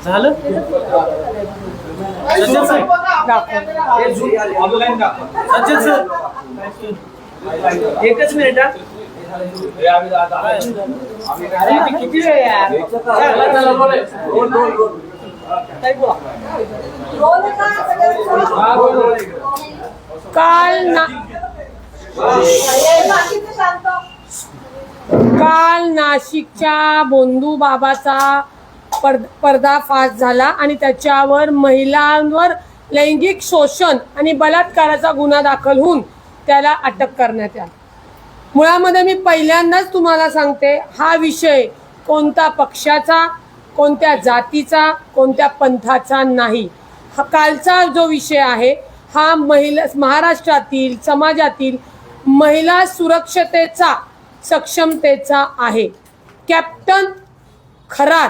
झालं एकच मिनिट किती वेळ यार काल नाशिकच्या बोंधू बाबाचा पर्दाफाश झाला आणि त्याच्यावर महिलांवर लैंगिक शोषण आणि बलात्काराचा गुन्हा दाखल होऊन त्याला अटक करण्यात आली। मुळामध्ये मी पहिल्यांदाच तुम्हाला सांगते, हा विषय कोणत्या पक्षाचा, कोणत्या जातीचा, कोणत्या पंथाचा नाही। हा कालचा जो विषय आहे हा महाराष्ट्रातील समाजातील महिला सुरक्षतेचा, सक्षमतेचा आहे। कॅप्टन खरात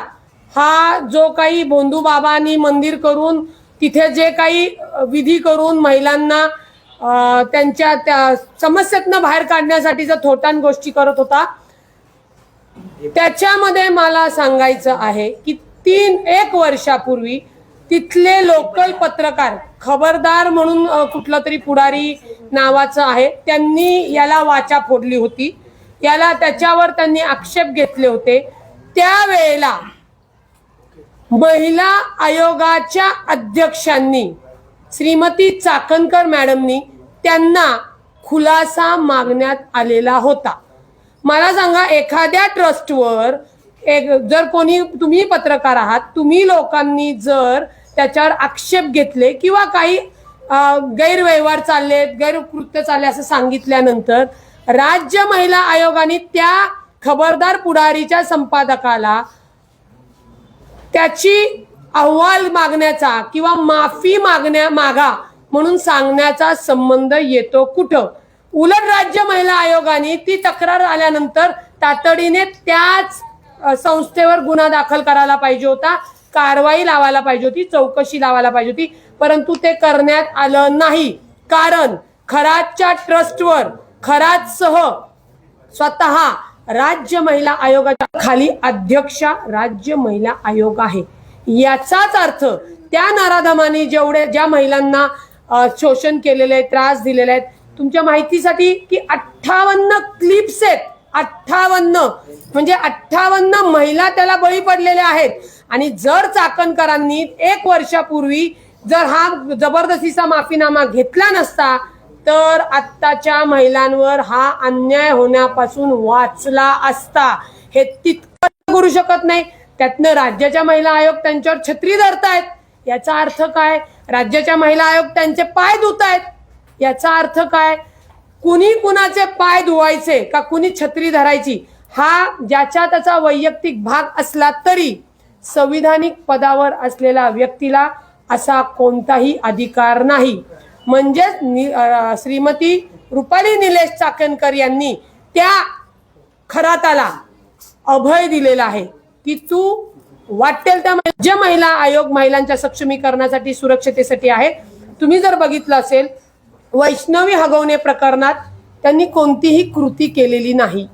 हा जो काही बोंधू बाबांनी मंदिर करून तिथे जे काही विधी करून महिलांना त्यांच्या त्या समस्येतनं बाहेर काढण्यासाठीचा थोटान गोष्टी करत होता, त्याच्यामध्ये मला सांगायचं आहे की 1 वर्षापूर्वी तिथले लोकल पत्रकार खबरदार म्हणून कुठला तरी पुढारी नावाचं आहे, त्यांनी याला वाचा फोडली होती, याला त्याच्यावर त्यांनी आक्षेप घेतले होते। त्यावेळेला महिला आयोगाच्या अध्यक्षांनी श्रीमती चाकणकर मॅडमनी त्यांना खुलासा मागण्यात आलेला होता। मला सांगा, एखाद्या ट्रस्टवर जर कोणी, तुम्ही पत्रकार आहात, तुम्ही लोकांनी जर त्याच्यावर आक्षेप घेतले किंवा काही गैरव्यवहार चालले, गैरकृत्य चालले असं सांगितल्यानंतर राज्य महिला आयोगाने त्या खबरदार पुढारीच्या संपादकाला त्याची अहवाल मागण्याचा किंवा माफी मागा म्हणून सांगण्याचा संबंध येतो कुठं? उलट राज्य महिला आयोगाने ती तक्रार आल्यानंतर तातडीने त्याच संस्थेवर गुन्हा दाखल करायला पाहिजे होता, कारवाई लावायला पाहिजे होती, चौकशी लावायला पाहिजे होती, परंतु ते करण्यात आलं नाही। कारण खरातच्या ट्रस्टवर खरातसह स्वतः राज्य महिला आयोगाच्या खाली अध्यक्षा राज्य महिला आयोग आहे। याचाच अर्थ त्या नराधमाने ज्या महिलांना शोषण केलेले आहे, त्रास दिलेले आहेत, तुमच्या माहितीसाठी की 58 क्लिप्स आहेत, 58 म्हणजे 58 महिला त्याला बळी पडलेल्या आहेत। आणि जर चाकणकरांनी 1 वर्षापूर्वी जर हा जबरदस्तीचा माफीनामा घेतला नसता तर आत्ताच्या महिलांवर हा अन्याय होण्यापासून वाचला असता। हे तितकं करू शकत नाही, त्यातनं राज्याच्या महिला आयोग त्यांच्यावर छत्री धरतायत। याचा अर्थ काय? राज्याच्या महिला आयोग त्यांचे पाय धुतायत। याचा अर्थ काय? कुणी कुणाचे पाय धुवायचे का कुणी छत्री धरायची हा ज्याच्या त्याचा वैयक्तिक भाग असला तरी संविधानिक पदावर असलेल्या व्यक्तीला असा कोणताही अधिकार नाही। म्हणजेच श्रीमती रुपाली निलेश चाकणकर यांनी त्या खराताला अभय दिलेला आहे की तू वाटेल त्या राज्य महिला आयोग महिलांच्या सक्षमीकरणासाठी, सुरक्षतेसाठी आहे। तुम्ही जर बघितलं असेल, वैष्णवी हगवणे प्रकरणात त्यांनी कोणतीही कृती केलेली नाही,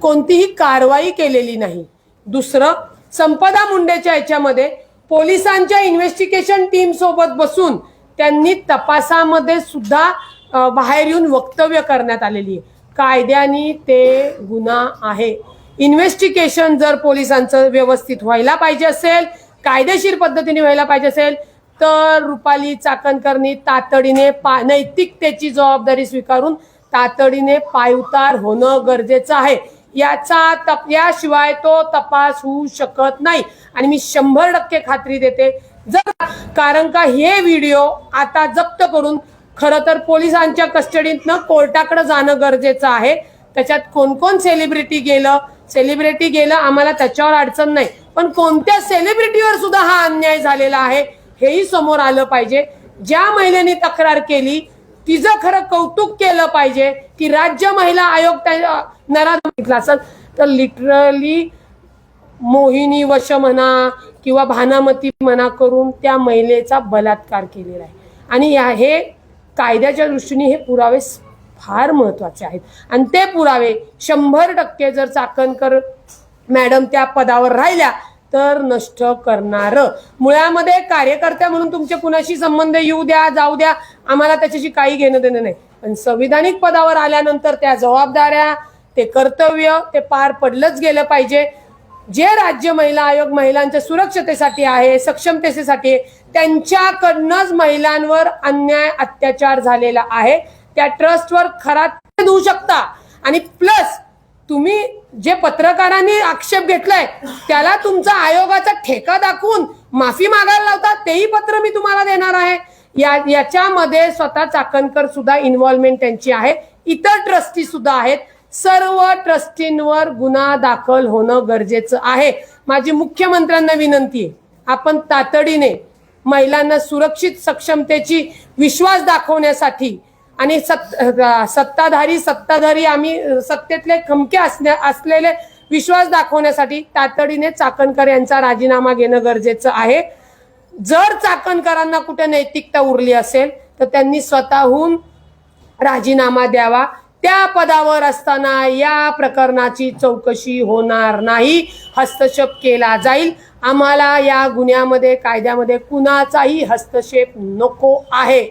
कोणतीही कारवाई केलेली नाही। दुसरं, संपदा मुंडेच्या याच्यामध्ये पोलिसांच्या इन्व्हेस्टिगेशन टीम सोबत बसून त्यांनी तपासामध्ये सुद्धा बाहेर येऊन वक्तव्य करण्यात आलेली आहे। कायद्याने ते गुन्हा आहे। इन्व्हेस्टिगेशन जर पोलिसांचं व्यवस्थित व्हायला पाहिजे असेल, कायदेशीर पद्धतीने व्हायला पाहिजे असेल तर रुपाली चाकणकरनी तातडीने नैतिकतेची जबाबदारी स्वीकारून तातडीने पायउतार होणं गरजेचं आहे। याशिवाय तो तपास होऊ शकत नाही। आणि मी 100% खात्री देते, जर कारण का हे व्हिडिओ आता जप्त करून खरं तर पोलिसांच्या कस्टडीतनं कोर्टाकडे जाणं गरजेचं आहे। त्याच्यात कोण कोण सेलिब्रिटी गेलं आम्हाला त्याच्यावर अडचण नाही, पण कोणत्या सेलिब्रिटीवर सुद्धा हा अन्याय झालेला आहे हेही समोर आलं पाहिजे। ज्या महिलेने तक्रार केली तिचं खरं कौतुक केलं पाहिजे की राज्य महिला आयोग नराधम असेल तर लिटरली मोहिनी वश म्हणा किंवा भानामती म्हणा करून त्या महिलेचा बलात्कार केलेला आहे. आणि हे कायद्याच्या दृष्टीने हे पुरावे फार महत्वाचे आहेत. आणि ते पुरावे 100% जर चाकणकर मॅडम त्या पदावर राहिल्या तर नष्ट करणार. मुळामध्ये कार्यकर्त्या म्हणून तुमचे कुणाशी संबंध येऊ द्या जाऊ द्या, आम्हाला त्याच्याशी काही घेणं देणं नाही. पण संविधानिक पदावर आल्यानंतर त्या जबाबदाऱ्या, ते कर्तव्य ते पार पडलंच गेलं पाहिजे. जे राज्य महिला आयोग महिलांच्या सुरक्षतेसाठी आहे, सक्षमतेसाठी आहे, त्यांच्याकडनंच महिलांवर अन्याय अत्याचार झालेला आहे. त्या ट्रस्टवर खरा देऊ शकता. आणि प्लस तुम्ही जे पत्रकारांनी आक्षेप घेतलाय त्याला तुमचा आयोगाचा ठेका दाखवून माफी मागायला लावता, तेही पत्र मी तुम्हाला देणार आहे. याच्यामध्ये स्वतः चाकणकर सुद्धा इन्व्हॉल्वमेंट त्यांची आहे, इतर ट्रस्टी सुद्धा आहेत. सर्व ट्रस्टींवर गुन्हा दाखल होणं गरजेचं आहे. माझी मुख्यमंत्र्यांना विनंती आहे, आपण तातडीने महिलांना सुरक्षित सक्षमतेची विश्वास दाखवण्यासाठी आणि सत्ताधारी आम्ही सत्तेतले खमके असलेले विश्वास दाखवण्यासाठी तातडीने चाकणकर यांचा राजीनामा घेणं गरजेचं आहे. जर चाकणकरांना कुठे नैतिकता उरली असेल तर त्यांनी स्वतःहून राजीनामा द्यावा. त्या पदावर असताना या प्रकरणाची चौकशी होणार नाही, हस्तक्षेप केला जाईल. आम्हाला या गुन्ह्यामध्ये कायद्यामध्ये कुणाचाही हस्तक्षेप नको आहे.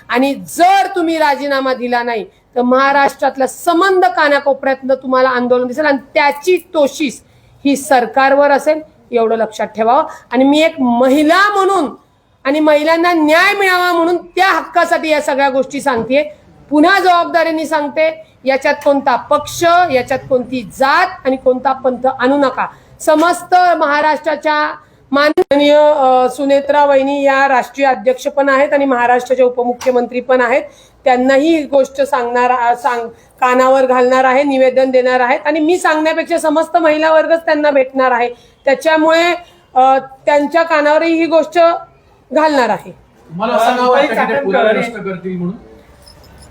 आणि जर तुम्ही राजीनामा दिला नाही तर महाराष्ट्रातल्या संबंध कानाकोपऱ्यातनं तुम्हाला आंदोलन दिसेल आणि त्याची तोशीस ही सरकारवर असेल, एवढं लक्षात ठेवावं. आणि मी एक महिला म्हणून आणि महिलांना न्याय मिळावा म्हणून त्या हक्कासाठी या सगळ्या गोष्टी सांगतेय. पुन्हा जबाबदारीने सांगते, याच्यात कोणता पक्ष, याच्यात कोणती जात आणि कोणता पंथ आणू नका. समस्त महाराष्ट्राच्या माननीय सुनेत्रा वहिनी या राष्ट्रीय अध्यक्ष पण आहेत आणि महाराष्ट्राचे उपमुख्यमंत्री पण आहेत. त्यांनाही ही गोष्ट कानावर घालणार आहे, निवेदन देणार आहेत. आणि मी सांगण्यापेक्षा समस्त महिला वर्गच त्यांना भेटणार आहे, त्याच्यामुळे त्यांच्या कानावरही ही गोष्ट घालणार आहे.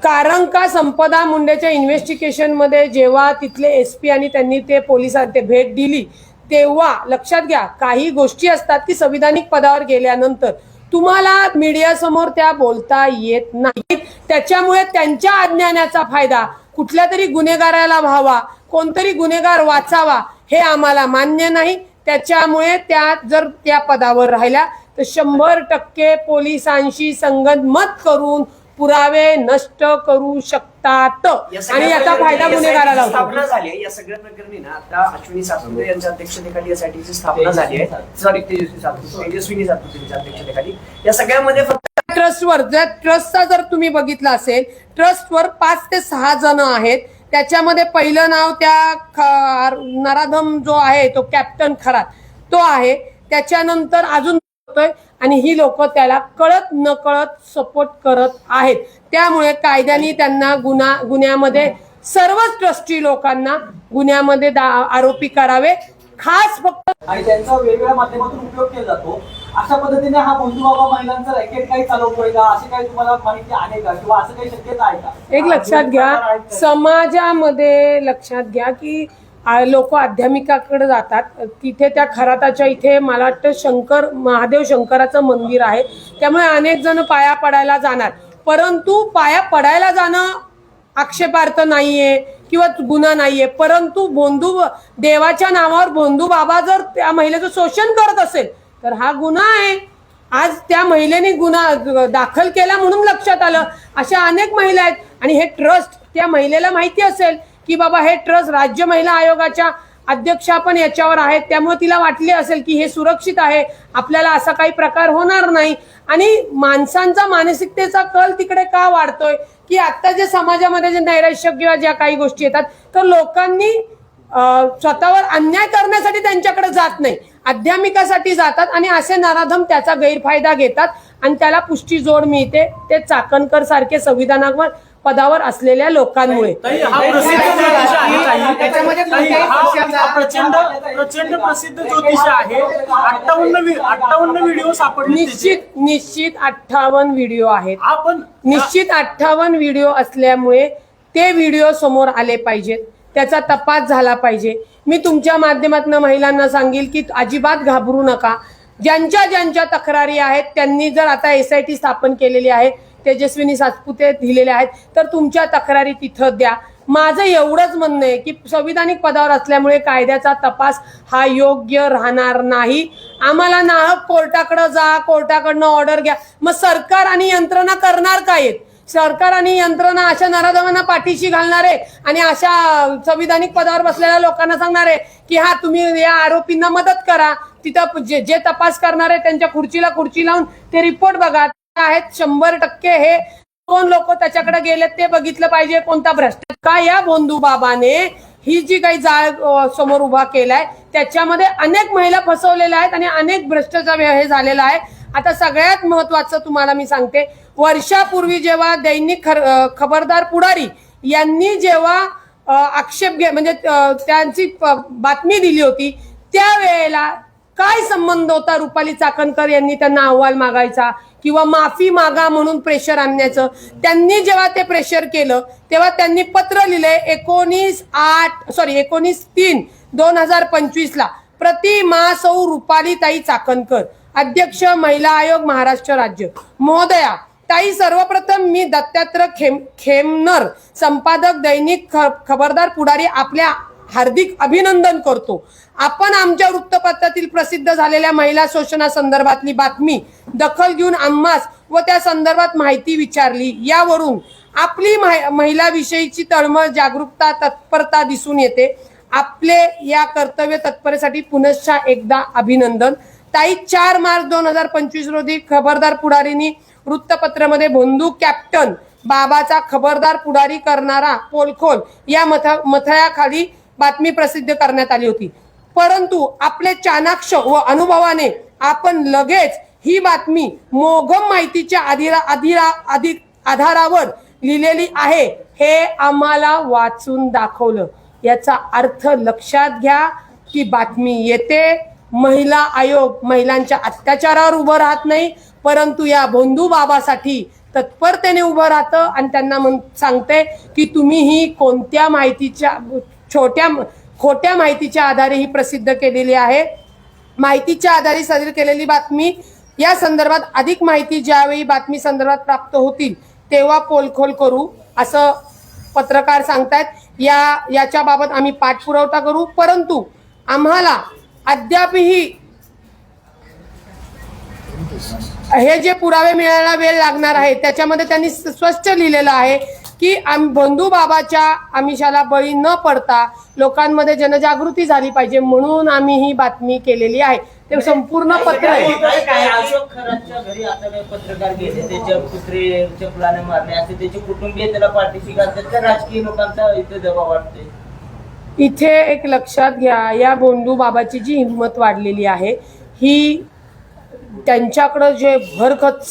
कारण का संपदा मुंडेच्या इन्व्हेस्टिगेशन मध्ये जेव्हा तिथले SP आणि त्यांनी ते पोलिसांना भेट दिली तेव्हा लक्षात घ्या, काही गोष्टी असतात की संविधानिक पदावर गेल्यानंतर तुम्हाला मीडिया समोर त्या बोलता येत नाहीत. त्याच्यामुळे त्यांच्या अज्ञानाचा फायदा कुठल्या तरी गुन्हेगाराला व्हावा, कोणतरी गुन्हेगार वाचावा, हे आम्हाला मान्य नाही. त्याच्यामुळे त्या जर त्या पदावर राहिल्या तर 100% पोलिसांशी संगनमत करून पुरावे नष्ट करू शकतात आणि याचा फायदा गुन्हेगाराला होतो. स्थापना झाली आहे या सगळ्या प्रकरणी ना. आता अश्विनी सातपुते यांच्या अध्यक्षतेखाली यासाठीची स्थापना झाली आहे. सॉरी, तेजस्विनी सातपुतेच्या अध्यक्षतेखाली. या सगळ्यामध्ये फक्त ट्रस्टवर ट्रस्टचा जर तुम्ही बघितला असेल, ट्रस्टवर 5 ते 6 जण आहेत. त्याच्यामध्ये पहिलं नाव त्या नराधम जो आहे तो कॅप्टन खरात तो आहे. त्याच्यानंतर अजून आणि ही लोक त्याला कळत नकळत सपोर्ट करत आहेत. त्यामुळे कायद्याने त्यांना गुन्ह्यामध्ये सर्वच ट्रस्टी लोकांना गुन्ह्यामध्ये आरोपी करावे. खास फक्त आणि त्यांचा वेगवेगळ्या माध्यमातून उपयोग केला जातो. अशा पद्धतीने हा बंधुबाबा महिलांचा रॅकेट काही चालवतोय का, अशी काही तुम्हाला माहिती आहे का किंवा असं काही शक्यता आहे का? एक लक्षात घ्या, समाजामध्ये लक्षात घ्या की लोक आध्यात्मिकाकडे जातात. तिथे त्या खराताच्या इथे मला वाटतं महादेव शंकराचं मंदिर आहे. त्यामुळे अनेक जण पाया पडायला जाणार, परंतु पाया पडायला जाणं आक्षेपार्थ नाहीये किंवा गुन्हा नाहीये. परंतु देवाच्या नावावर भोंदू बाबा जर त्या महिलेचं शोषण करत असेल तर हा गुन्हा आहे. आज त्या महिलेने गुन्हा दाखल केला म्हणून लक्षात आलं. अशा अनेक महिला आहेत आणि हे ट्रस्ट त्या महिलेला माहिती असेल की बाबा हे ट्रस्ट राज्य महिला आयोगाच्या अध्यक्षा पण याच्यावर आहेत. त्यामुळे तिला वाटले असेल की हे सुरक्षित आहे, आपल्याला असा काही प्रकार होणार नाही. आणि माणसांचा मानसिकतेचा कल तिकडे का वाढतोय की आता जे समाजामध्ये जे नैराश्य किंवा ज्या काही गोष्टी येतात तर लोकांनी स्वतःवर अन्याय करण्यासाठी त्यांच्याकडे जात नाही, आध्यात्मिकासाठी जातात आणि असे नराधम त्याचा गैरफायदा घेतात आणि त्याला पुष्टी जोड मिळते. ते चाकणकर सारखे संविधानावर पदावर असलेल्या लोकांमुळे. प्रचंड प्रसिद्ध ज्योतिष आहे. 58 व्हिडिओ सापडले. निश्चित 58 व्हिडिओ आहेत. आपण निश्चित 58 व्हिडिओ असल्यामुळे ते व्हिडिओ समोर आले पाहिजेत. त्याचा तपास झाला पाहिजे. मी तुमच्या माध्यमातून महिलांना सांगेल की अजिबात घाबरू नका. ज्यांच्या तक्रारी आहेत त्यांनी जर आता SIT स्थापन केलेली आहे, तेजस्विनी सातपुते दिलेले आहेत, तर तुमच्या तक्रारी तिथं द्या. माझं एवढंच म्हणणं आहे की संविधानिक पदावर असल्यामुळे कायद्याचा तपास हा योग्य राहणार नाही. आम्हाला नाहक कोर्टाकडे जा, कोर्टाकडनं ऑर्डर घ्या. मग सरकार आणि यंत्रणा करणार काय? सरकार आणि यंत्रणा अशा नराधमांना पाठीशी घालणार आहे आणि अशा संविधानिक पदावर बसलेल्या लोकांना सांगणार आहे की हा तुम्ही या आरोपींना मदत करा. तिथं जे तपास करणार आहे त्यांच्या खुर्चीला खुर्ची लावून ते रिपोर्ट बघा आहेत. 100% हे कोण लोक त्याच्याकडे गेलेत ते बघितलं पाहिजे. कोणता भ्रष्टाचार का या भोंदू बाबाने ही जी काही जाळ समोर उभा केलाय त्याच्यामध्ये अनेक महिला फसवलेल्या आहेत आणि अनेक भ्रष्टाचार हे झालेला आहे. आता सगळ्यात महत्वाचं तुम्हाला मी सांगते, वर्षापूर्वी जेव्हा दैनिक खबरदार पुढारी यांनी जेव्हा आक्षेप म्हणजे त्यांची बातमी दिली होती त्यावेळेला काय संबंध होता रुपाली चाकणकर यांनी त्यांना अहवाल मागायचा किंवा माफी मागा म्हणून प्रेशर आणण्याचं? त्यांनी जेव्हा ते प्रेशर केलं तेव्हा त्यांनी पत्र लिहिले 19/3/2025 प्रतिमा सौ रुपालीताई चाकणकर, अध्यक्ष महिला आयोग महाराष्ट्र राज्य. महोदया ताई, सर्वप्रथम मी दत्तात्रय खेमनर, संपादक दैनिक खबरदार पुढारी, आपल्या हार्दिक अभिनंदन करतो. आपण आमच्या वृत्तपत्रातील प्रसिद्ध झालेल्या महिला शोषणासंदर्भातली बातमी दखल घेऊन आम्हास व त्या संदर्भात माहिती विचारली. यावरून आपली महिलाविषयीची तळमळ, जागरूकता, तत्परता दिसून येते. आपले या कर्तव्य तत्परतेसाठी पुनश्च एकदा अभिनंदन. ताई, 4 मार्च 2025 रोजी खबरदार पुढारीनी वृत्तपत्रामध्ये भोंदू कॅप्टन बाबाचा खबरदार पुढारी करणारा पोलखोल या मथळ्याखाली बातमी प्रसिद्ध करण्यात आली होती. परंतु आपले चाणाक्ष व अनुभवाने आपण लगेच ही बातमी मोघम माहितीच्या आधारावर लिहिलेली आहे हे आम्हाला वाचून दाखवलं. याचा अर्थ लक्षात घ्या की बातमी येते, महिला आयोग महिलांच्या अत्याचारावर उभं राहत नाही, परंतु या भोंदू बाबासाठी तत्परतेने उभं राहतं आणि त्यांना सांगते की तुम्ही ही कोणत्या माहितीच्या खोट्या माहितीच्या आधारे ही प्रसिद्ध केलेली आहे. माहितीच्या आधारे सादर केलेली बातमी या संदर्भात अधिक माहिती ज्यावेळी बातमी संदर्भात प्राप्त होतील तेव्हा पोलखोल करू असं पत्रकार सांगतायत. याच्या बाबत आम्ही पाठपुरावा करू, परंतु आम्हाला अद्यापही हे जे पुरावे मिळायला वेळ लागणार आहे. त्याच्यामध्ये त्यांनी स्पष्ट लिहिलेलं आहे की भोंदू बाबाच्या आमिषाला बळी न पडता लोकांमध्ये जनजागृती झाली पाहिजे म्हणून आम्ही ही बातमी केलेली आहे. ते संपूर्ण पत्र आहे. अशोक खरातच्या घरी आता काही पत्रकार गेले, त्याच्या कुत्रे चपलाने मारले असे त्याचे कुटुंबीय त्याला पाठीशी घालतात का? राजकीय लोकांचा इथे दबाव वाटते. इथे एक लक्षात घ्या, या भोंदू बाबाची जी हिंमत वाढलेली आहे ही त्यांच्याकडं जे भरखच्च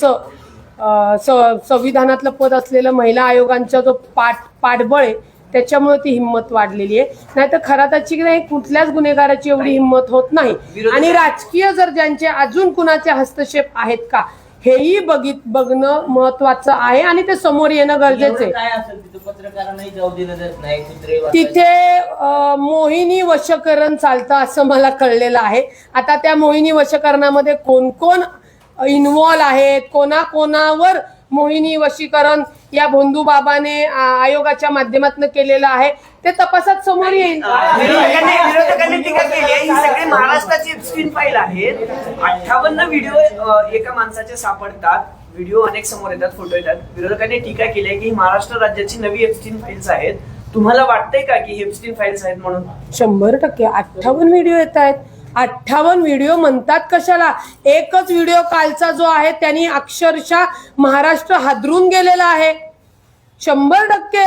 संविधानातलं पद असलेलं महिला आयोगांचा जो पाठबळ आहे त्याच्यामुळे ती हिंमत वाढलेली आहे. नाहीतर खराताची नाही कुठल्याच गुन्हेगाराची एवढी हिंमत होत नाही. आणि राजकीय जर ज्यांचे अजून कुणाचे हस्तक्षेप आहेत का हेही बघणं महत्वाचं आहे आणि ते समोर येणं गरजेचं आहे. काय असेल तिथे पत्रकारांनाही जाऊ दिलं जात नाही. तिथे मोहिनी वशकरण चालतं असं मला कळलेलं आहे. आता त्या मोहिनी वशकरणामध्ये कोण कोण इन्व्हॉल्व आहेत, कोणाकोणावर मोहिनी वशीकरण या भोंदू बाबाने आयोगाच्या माध्यमातून केलेलं आहे ते तपासात समोर येईल. विरोधकांनी टीका केली आहे. ही सगळी महाराष्ट्राची एप्स्टीन फाईल आहे. 58 व्हिडिओ एका माणसाचे सापडतात, व्हिडिओ अनेक समोर येतात, फोटो येतात. विरोधकांनी टीका केली आहे की ही महाराष्ट्र राज्याची नवी एप्स्टीन फाईल्स आहेत. तुम्हाला वाटतंय का की एप्स्टीन फाईल्स आहेत म्हणून? 100% 58 व्हिडिओ येत आहेत. 58 व्हिडिओ म्हणतात कशाला? एकच व्हिडिओ कालचा जो आहे त्यांनी अक्षरशः महाराष्ट्र हादरून गेलेला आहे. 100%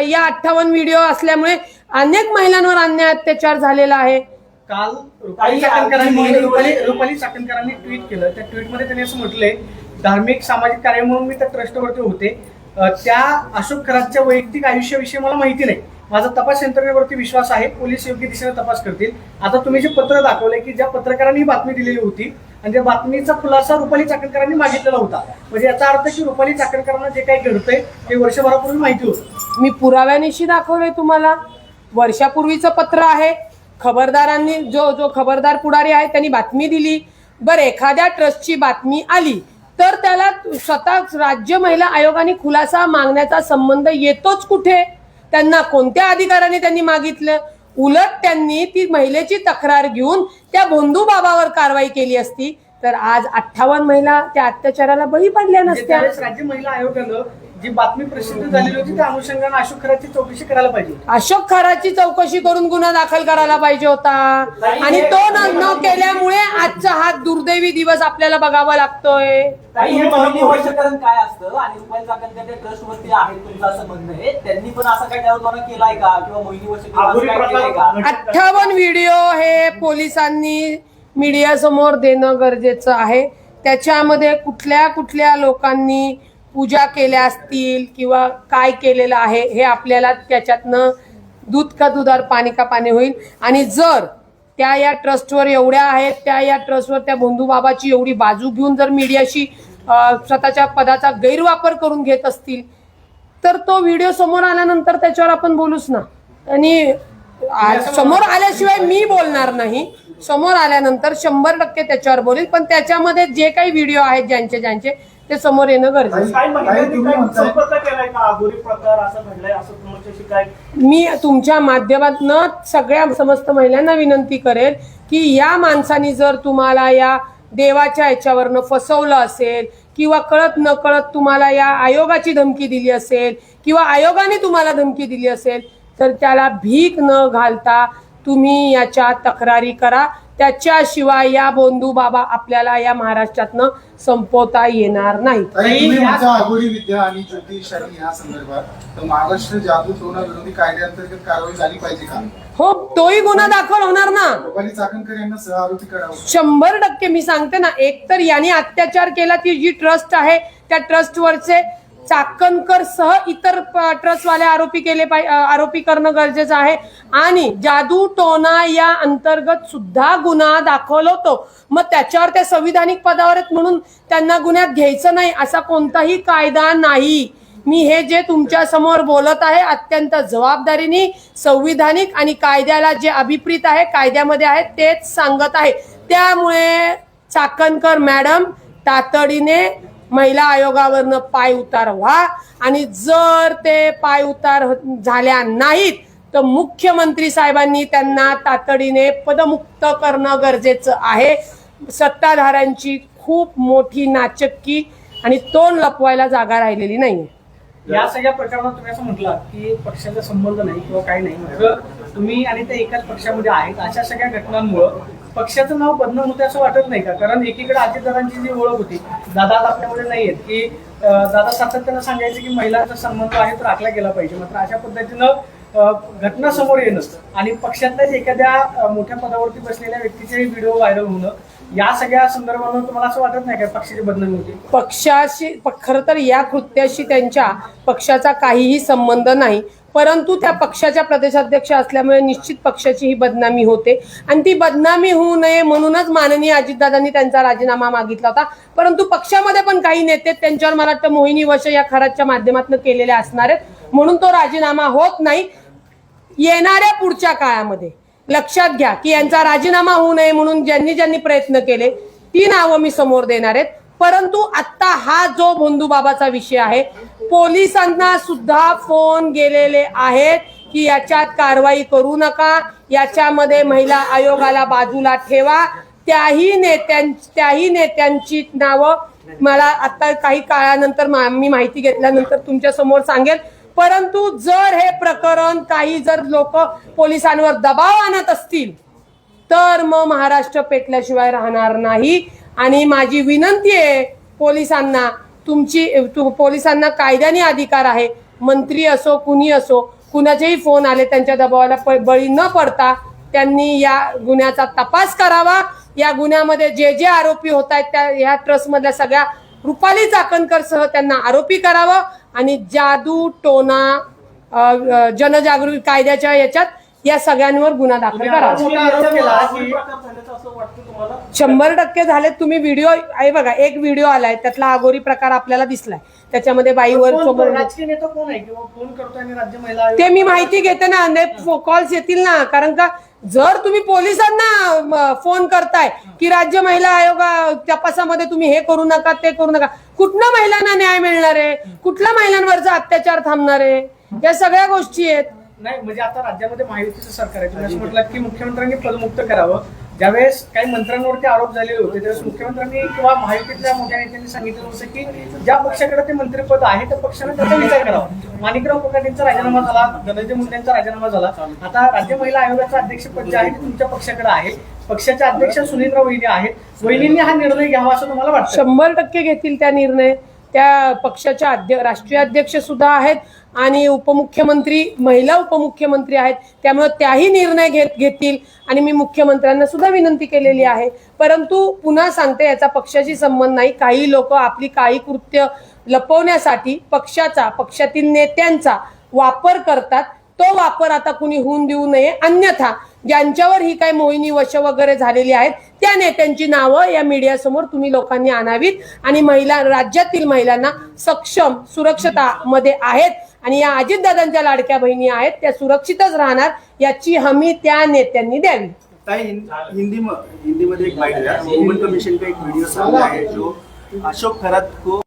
या 58 व्हिडिओ असल्यामुळे अनेक महिलांवर अन्याय अत्याचार झालेला आहे. काल रुपाली चाकणकरांनी ट्विट केलं. त्या ट्विटमध्ये त्यांनी असं म्हटलंय, धार्मिक सामाजिक कार्य म्हणून मी त्या ट्रस्टवरती होते. त्या अशोक खरातच्या वैयक्तिक आयुष्याविषयी मला माहिती नाही. माझा तपास यंत्रणेवरती विश्वास आहे. पोलीस योग्य दिशेने तपास करतील. आता तुम्ही जे पत्र दाखवले की ज्या पत्रकारांनी ही बातमी दिलेली होती आणि त्या बातमीचा खुलासा रुपाली चाकणकरांनी मागितलेला होता, म्हणजे याचा अर्थ की रुपाली चाकणकरांना जे काही घडतंय ते वर्षभरापूर्वी माहिती होतं. मी पुराव्यानिशी दाखवलंय तुम्हाला. वर्षापूर्वीचं पत्र आहे. खबरदारांनी जो खबरदार पुढारी आहे त्यांनी बातमी दिली. बरं, एखाद्या ट्रस्टची बातमी आली तर त्याला स्वतः राज्य महिला आयोगाने खुलासा मागण्याचा संबंध येतोच कुठे? त्यांना कोणत्या अधिकाराने त्यांनी मागितलं? उलट त्यांनी ती महिलेची तक्रार घेऊन त्या भोंदू बाबावर कारवाई केली असती तर आज 58 महिला त्या अत्याचाराला बळी पडल्या नसत्या. त्यावेळेस राज्य महिला आयोगानं जी बातमी प्रसिद्ध झालेली होती त्या अनुषंगाने अशोक खराची चौकशी करायला पाहिजे. अशोक खराची चौकशी करून गुन्हा दाखल करायला पाहिजे होता आणि तो न केल्यामुळे आजचा हा दुर्दैवी दिवस आपल्याला बघावा लागतोय. काही हे मोहिनी वशीकरण काय असतं आणि रुपाली चाकणकर ते ट्रस्ट वरती आहे तुमचं असं म्हणणं आहे, त्यांनी पण असा काही त्यावर केलाय का किंवा मोहिनी वशीकरण केलंय का? 58 व्हिडिओ हे पोलिसांनी मीडिया समोर देणं गरजेचं आहे. त्याच्यामध्ये कुठल्या कुठल्या लोकांनी पूजा केल्या असतील किंवा काय केलेलं आहे हे आपल्याला त्याच्यातनं दूध का दुधार पाणी का पाणी होईल. आणि जर त्या या ट्रस्टवर एवढ्या आहेत, त्या या ट्रस्टवर त्या भोंदू बाबाची एवढी बाजू घेऊन जर मीडियाशी स्वतःच्या पदाचा गैरवापर करून घेत असतील तर तो व्हिडिओ समोर आल्यानंतर त्याच्यावर आपण बोलूच ना. आणि समोर आल्याशिवाय मी बोलणार नाही. समोर आल्यानंतर 100% त्याच्यावर बोलेल. पण त्याच्यामध्ये जे काही व्हिडिओ आहेत ज्यांचे ते समोर येणं गरजेचं. मी तुमच्या माध्यमातून सगळ्या समस्त महिलांना विनंती करेल की या माणसाने जर तुम्हाला या देवाच्या याच्यावरनं फसवलं असेल किंवा कळत न कळत तुम्हाला या आयोगाची धमकी दिली असेल किंवा आयोगाने तुम्हाला धमकी दिली असेल तर त्याला भीक न घालता तुम्ही याच्या तक्रारी करा. त्याच्याशिवाय या भोंदू बाबा आपल्याला या महाराष्ट्रातनं संपवता येणार नाही. आघोडी विद्या आणि ज्योतिष आणि या संदर्भात महाराष्ट्र जादू टोना विरोधी कायद्याअंतर्गत कारवाई झाली पाहिजे का? हो, तोही गुन्हा दाखल होणार ना. रुपाली चाकणकर यांना सहआरोपी करावं. 100% मी सांगते ना. एक तर यांनी अत्याचार केला ती जी ट्रस्ट आहे त्या ट्रस्टवरचे चाकणकर सह इतर ट्रस्टवाले आरोपी करणं गरजेचं आहे. आणि जादू टोना या अंतर्गत सुद्धा गुन्हा दाखल होतो. मग त्याच्यावर त्या संविधानिक पदावर आहेत म्हणून त्यांना गुन्ह्यात घ्यायचं नाही असा कोणताही कायदा नाही. मी हे जे तुमच्या समोर बोलत आहे अत्यंत जबाबदारीने संविधानिक आणि कायद्याला जे अभिप्रेत आहे कायद्यामध्ये आहे तेच सांगत आहे. त्यामुळे चाकणकर मॅडम तातडीने महिला आयोगावरनं पाय उतार व्हा आणि जर ते पाय उतार झाल्या नाहीत तर मुख्यमंत्री साहेबांनी त्यांना तातडीने पदमुक्त करणं गरजेचं आहे. सत्ताधाऱ्यांची खूप मोठी नाचक्की आणि तोंड लपवायला जागा राहिलेली नाही. या सगळ्या प्रकरणात तुम्ही असं म्हटलं की पक्षाचा संबंध नाही किंवा काही नाही, तर तुम्ही आणि ते एकाच पक्षामध्ये आहेत. अशा सगळ्या घटनांमुळं पक्षाचं नाव बदनाम होते असं वाटत नाही का? कारण एकीकडे अजितदादांची जी ओळख होती, दादा आपल्यामध्ये नाही आहेत की दादा सातत्यानं सांगायचे की महिलांचा संबंध आहे तर राखला गेला पाहिजे. मात्र अशा पद्धतीनं घटना समोर येणं आणि पक्षातल्याच एखाद्या मोठ्या पदावरती बसलेल्या व्यक्तीचे व्हिडिओ व्हायरल होणं या सगळ्या संदर्भात तुम्हाला असं वाटत नाही का पक्षाची बदनामी होती? पक्षाशी खरं तर या कृत्याशी त्यांच्या पक्षाचा काहीही संबंध नाही. परंतु त्या पक्षाच्या प्रदेशाध्यक्ष असल्यामुळे निश्चित पक्षाची ही बदनामी होते आणि ती बदनामी होऊ नये म्हणूनच माननीय अजितदादांनी त्यांचा राजीनामा मागितला होता. परंतु पक्षामध्ये पण काही नेते त्यांच्यावर मला वाटतं मोहिनी वश या खराच्या माध्यमातून केलेले असणार आहेत म्हणून तो राजीनामा होत नाही. येणाऱ्या पुढच्या काळामध्ये लक्षात घ्या की यांचा राजीनामा होऊ नये म्हणून ज्यांनी प्रयत्न केले ती नावं मी समोर देणार आहेत. परंतु आता हा जो भोंदू बाबाचा विषय आहे पोलिसांना सुद्धा फोन गेलेले आहेत की याच्यात कारवाई करू नका, याच्यामध्ये महिला आयोगाला बाजूला ठेवा. त्याही नेत्यांची नावं मला आता काही काळानंतर मी माहिती घेतल्यानंतर तुमच्या समोर सांगेल. परंतु जर हे प्रकरण काही जर लोक पोलिसांवर दबाव आणत असतील तर मग महाराष्ट्र पेटल्याशिवाय राहणार नाही. आणि माझी विनंती आहे पोलिसांना, पोलिसांना कायद्याने अधिकार आहे. मंत्री असो कुणी असो कुणाचेही फोन आले त्यांच्या दबावाला बळी न पडता त्यांनी या गुन्ह्याचा तपास करावा. या गुन्ह्यामध्ये जे आरोपी होत आहेत त्या या ट्रस्टमधल्या सगळ्या रुपाली चाकणकर सह त्यांना आरोपी करावं आणि जादू टोना जनजागृती कायद्याच्या याच्यात या सगळ्यांवर गुन्हा दाखल तुम्ही करावा. मोठा आरोप केला की प्रकार झाल्याचं असं वाटतं तुम्हाला? 100% झाले. तुम्ही व्हिडिओ आहे बघा, एक व्हिडिओ आलाय त्यातला अगोरी प्रकार आपल्याला दिसलाय. त्याच्यामध्ये बाईवर कोण- सोबत राजकीय नेता कोण आहे किंवा फोन करतोय आणि राज्य महिला आयोग ते मी माहिती घेते ना, कॉल्स येतील ना. कारण का जर तुम्ही पोलिसांना फोन करताय की राज्य महिला आयोग तपासामध्ये तुम्ही हे करू नका ते करू नका, कुठल्या महिलांना न्याय मिळणार आहे, कुठल्या महिलांवरचा अत्याचार थांबणार आहे, या सगळ्या गोष्टी आहेत. नाही म्हणजे आता राज्यामध्ये महायुतीचं सरकार आहे. तुम्ही असं म्हटलं की मुख्यमंत्र्यांनी पदमुक्त करावं. ज्यावेळेस काही मंत्र्यांवरती आरोप झालेले होते त्यावेळेस मुख्यमंत्र्यांनी किंवा महायुतीतल्या मोठ्या नेत्यांनी सांगितलं होतं की ज्या पक्षाकडे ते मंत्रिपद आहे त्या पक्षाने त्याचा विचार करावा. माणिकराव कोकाटेंचा राजीनामा झाला, धनंजय मुंडेंचा राजीनामा झाला. आता राज्य महिला आयोगाचं अध्यक्षपद जे आहे ते तुमच्या पक्षाकडे आहे. पक्षाच्या अध्यक्ष सुनीत्रा वहिनी आहेत. वहिनींनी हा निर्णय घ्यावा असं तुम्हाला वाटतं? 100% घेतील त्या निर्णय. त्या पक्षाच्या राष्ट्रीय अध्यक्ष सुद्धा आहेत आणि उपमुख्यमंत्री, महिला उपमुख्यमंत्री आहेत. त्यामुळे त्याही निर्णय घेतील आणि मी मुख्यमंत्र्यांना सुद्धा विनंती केलेली आहे. परंतु पुन्हा सांगते, याचा पक्षाशी संबंध नाही. काही लोक आपली काही कृत्य लपवण्यासाठी पक्षातील नेत्यांचा वापर करतात. तो वापर आता कुणी होऊन देऊ नये. अन्यथा ज्यांच्यावर ही काही मोहिनी वश वगैरे झालेली आहेत त्या नेत्यांची नावं या मीडियासमोर तुम्ही लोकांनी आणावीत आणि राज्यातील महिलांना सक्षम सुरक्षता मध्ये आहेत आणि या अजितदादांच्या लाडक्या बहिणी आहेत, त्या सुरक्षितच राहणार याची हमी त्या नेत्यांनी द्यावी. हिंदी में एक बाइट है, वुमेन कमीशन का एक वीडियो सामने है जो अशोक खरात को